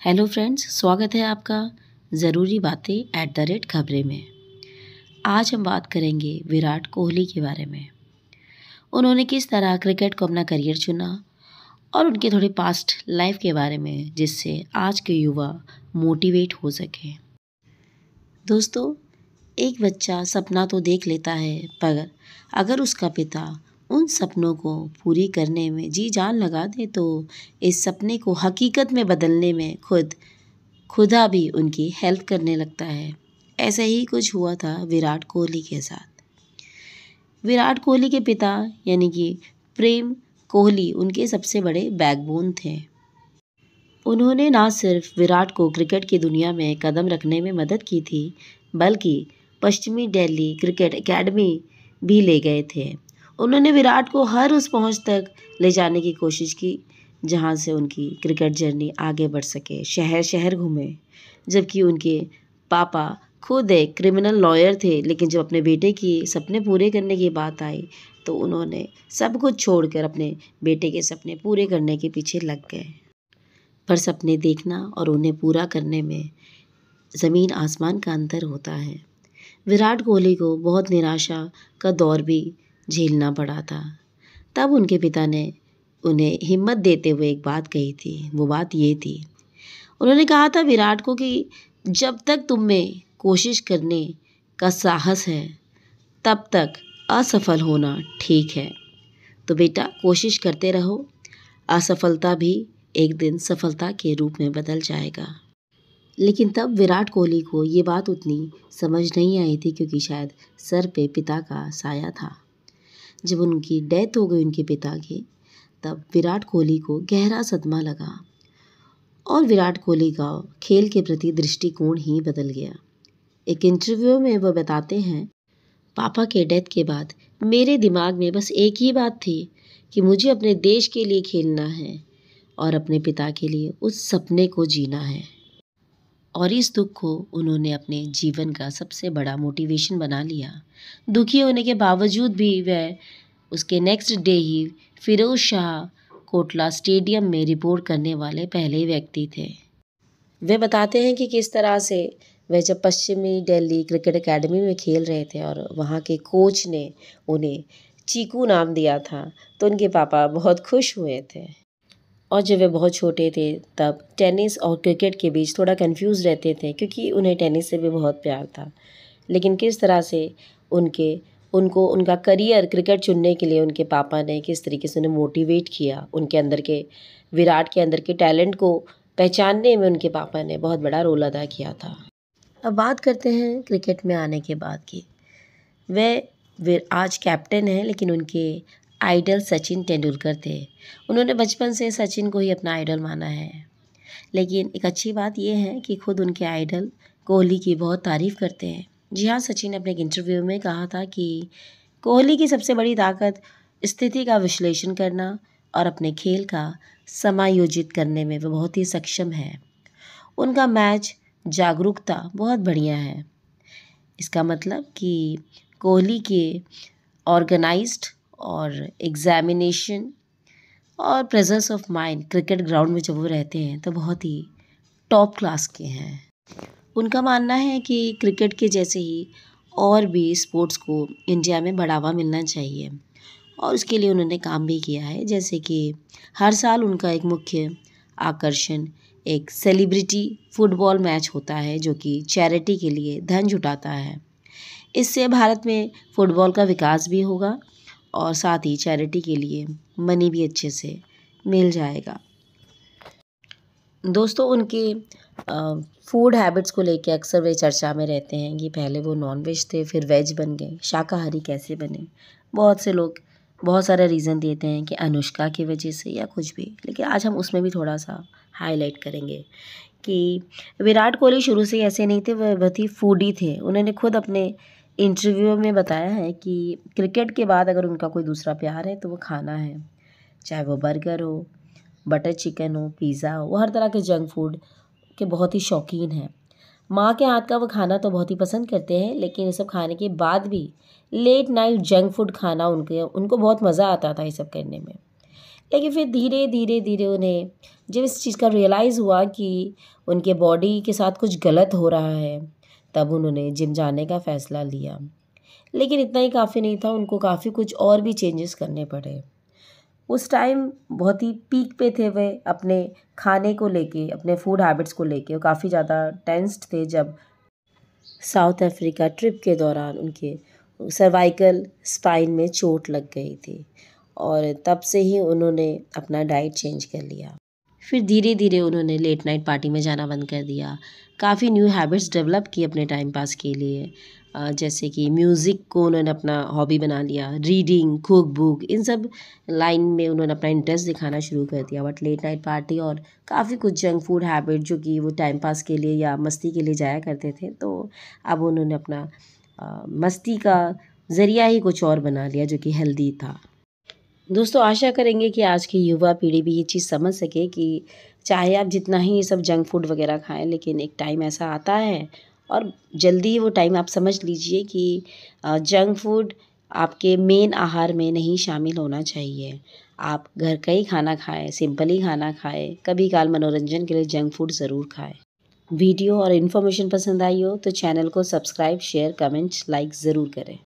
Hello friends, स्वागत है आपका ज़रूरी बातें @खबरें में। आज हम बात करेंगे विराट कोहली के बारे में। उन्होंने किस तरह क्रिकेट को अपना करियर चुना और उनके थोड़े पास्ट लाइफ के बारे में, जिससे आज के युवा मोटिवेट हो सके। दोस्तों, एक बच्चा सपना तो देख लेता है, पर अगर उसका पिता उन सपनों को पूरी करने में जी जान लगा दे तो इस सपने को हकीकत में बदलने में खुदा भी उनकी हेल्प करने लगता है। ऐसा ही कुछ हुआ था विराट कोहली के साथ। विराट कोहली के पिता यानी कि प्रेम कोहली उनके सबसे बड़े बैकबोन थे। उन्होंने ना सिर्फ विराट को क्रिकेट की दुनिया में कदम रखने में मदद की थी, बल्कि पश्चिमी दिल्ली क्रिकेट एकेडमी भी ले गए थे। उन्होंने विराट को हर उस पहुंच तक ले जाने की कोशिश की जहां से उनकी क्रिकेट जर्नी आगे बढ़ सके। शहर शहर घूमे, जबकि उनके पापा खुद एक क्रिमिनल लॉयर थे, लेकिन जब अपने बेटे की सपने पूरे करने की बात आई तो उन्होंने सब कुछ छोड़कर अपने बेटे के सपने पूरे करने के पीछे लग गए। पर सपने देखना और उन्हें पूरा करने में ज़मीन आसमान का अंतर होता है। विराट कोहली को बहुत निराशा का दौर भी झेलना पड़ा था। तब उनके पिता ने उन्हें हिम्मत देते हुए एक बात कही थी। वो बात ये थी, उन्होंने कहा था विराट को कि जब तक तुम में कोशिश करने का साहस है, तब तक असफल होना ठीक है। तो बेटा, कोशिश करते रहो, असफलता भी एक दिन सफलता के रूप में बदल जाएगा। लेकिन तब विराट कोहली को ये बात उतनी समझ नहीं आई थी, क्योंकि शायद सर पे पिता का साया था। जब उनकी डेथ हो गई उनके पिता की, तब विराट कोहली को गहरा सदमा लगा और विराट कोहली का खेल के प्रति दृष्टिकोण ही बदल गया। एक इंटरव्यू में वह बताते हैं, पापा के डेथ के बाद मेरे दिमाग में बस एक ही बात थी कि मुझे अपने देश के लिए खेलना है और अपने पिता के लिए उस सपने को जीना है। और इस दुख को उन्होंने अपने जीवन का सबसे बड़ा मोटिवेशन बना लिया। दुखी होने के बावजूद भी वह उसके नेक्स्ट डे ही फिरोज शाह कोटला स्टेडियम में रिपोर्ट करने वाले पहले व्यक्ति थे। वे बताते हैं कि किस तरह से वह जब पश्चिमी दिल्ली क्रिकेट एकेडमी में खेल रहे थे और वहाँ के कोच ने उन्हें चीकू नाम दिया था, तो उनके पापा बहुत खुश हुए थे। और जब वे बहुत छोटे थे तब टेनिस और क्रिकेट के बीच थोड़ा कंफ्यूज रहते थे, क्योंकि उन्हें टेनिस से भी बहुत प्यार था। लेकिन किस तरह से उनको उनका करियर क्रिकेट चुनने के लिए उनके पापा ने किस तरीके से उन्हें मोटिवेट किया, उनके अंदर के विराट के अंदर के टैलेंट को पहचानने में उनके पापा ने बहुत बड़ा रोल अदा किया था। अब बात करते हैं क्रिकेट में आने के बाद की। वे आज कैप्टन हैं, लेकिन उनके आइडल सचिन तेंदुलकर थे। उन्होंने बचपन से सचिन को ही अपना आइडल माना है। लेकिन एक अच्छी बात यह है कि खुद उनके आइडल कोहली की बहुत तारीफ़ करते हैं। जी हाँ, सचिन ने अपने एक इंटरव्यू में कहा था कि कोहली की सबसे बड़ी ताकत स्थिति का विश्लेषण करना और अपने खेल का समायोजित करने में वो बहुत ही सक्षम है। उनका मैच जागरूकता बहुत बढ़िया है। इसका मतलब कि कोहली के ऑर्गेनाइज्ड और एग्जामिनेशन और presence of mind cricket ground में जब वो रहते हैं तो बहुत ही टॉप क्लास के हैं। उनका मानना है कि क्रिकेट के जैसे ही और भी स्पोर्ट्स को इंडिया में बढ़ावा मिलना चाहिए, और उसके लिए उन्होंने काम भी किया है। जैसे कि हर साल उनका एक मुख्य आकर्षण एक सेलिब्रिटी फुटबॉल मैच होता है, जो कि चैरिटी के लिए धन जुटाता है। इससे भारत में फुटबॉल का विकास भी होगा और साथ ही चैरिटी के लिए मनी भी अच्छे से मिल जाएगा। दोस्तों, उनके फूड हैबिट्स को लेके अक्सर वे चर्चा में रहते हैं कि पहले वो नॉनवेज थे, फिर वेज बन गए, शाकाहारी कैसे बने। बहुत से लोग बहुत सारे रीज़न देते हैं कि अनुष्का की वजह से या कुछ भी, लेकिन आज हम उसमें भी थोड़ा सा हाईलाइट करेंगे कि विराट कोहली शुरू से ऐसे नहीं थे, वह बहुत ही फूडी थे। उन्होंने खुद अपने इंटरव्यू में बताया है कि क्रिकेट के बाद अगर उनका कोई दूसरा प्यार है तो वो खाना है, चाहे वो बर्गर हो, बटर चिकन हो, पिज़्ज़ा हो। वो हर तरह के जंक फूड के बहुत ही शौकीन हैं। माँ के हाथ का वो खाना तो बहुत ही पसंद करते हैं, लेकिन ये सब खाने के बाद भी लेट नाइट जंक फूड खाना उनको बहुत मज़ा आता था ये सब करने में। लेकिन फिर धीरे धीरे धीरे उन्हें जब इस चीज़ का रियलाइज़ हुआ कि उनके बॉडी के साथ कुछ गलत हो रहा है, तब उन्होंने जिम जाने का फ़ैसला लिया। लेकिन इतना ही काफ़ी नहीं था, उनको काफ़ी कुछ और भी चेंजेस करने पड़े। उस टाइम बहुत ही पीक पे थे वे अपने खाने को लेके, अपने फूड हैबिट्स को लेके। वो काफ़ी ज़्यादा टेंस्ड थे जब साउथ अफ्रीका ट्रिप के दौरान उनके सर्वाइकल स्पाइन में चोट लग गई थी और तब से ही उन्होंने अपना डाइट चेंज कर लिया। फिर धीरे धीरे उन्होंने लेट नाइट पार्टी में जाना बंद कर दिया। काफ़ी न्यू हैबिट्स डेवलप की अपने टाइम पास के लिए, जैसे कि म्यूज़िक को उन्होंने अपना हॉबी बना लिया, रीडिंग, कुक बुक, इन सब लाइन में उन्होंने अपना इंटरेस्ट दिखाना शुरू कर दिया। बट लेट नाइट पार्टी और काफ़ी कुछ जंक फूड हैबिट जो कि वो टाइम पास के लिए या मस्ती के लिए जाया करते थे, तो अब उन्होंने अपना मस्ती का ज़रिया ही कुछ और बना लिया जो कि हेल्दी था। दोस्तों, आशा करेंगे कि आज की युवा पीढ़ी भी ये चीज़ समझ सके कि चाहे आप जितना ही ये सब जंक फूड वगैरह खाएं, लेकिन एक टाइम ऐसा आता है और जल्दी वो टाइम आप समझ लीजिए कि जंक फूड आपके मेन आहार में नहीं शामिल होना चाहिए। आप घर का ही खाना खाएं, सिंपल ही खाना खाएं, कभी काल मनोरंजन के लिए जंक फूड ज़रूर खाएं। वीडियो और इन्फॉर्मेशन पसंद आई हो तो चैनल को सब्सक्राइब, शेयर, कमेंट, लाइक ज़रूर करें।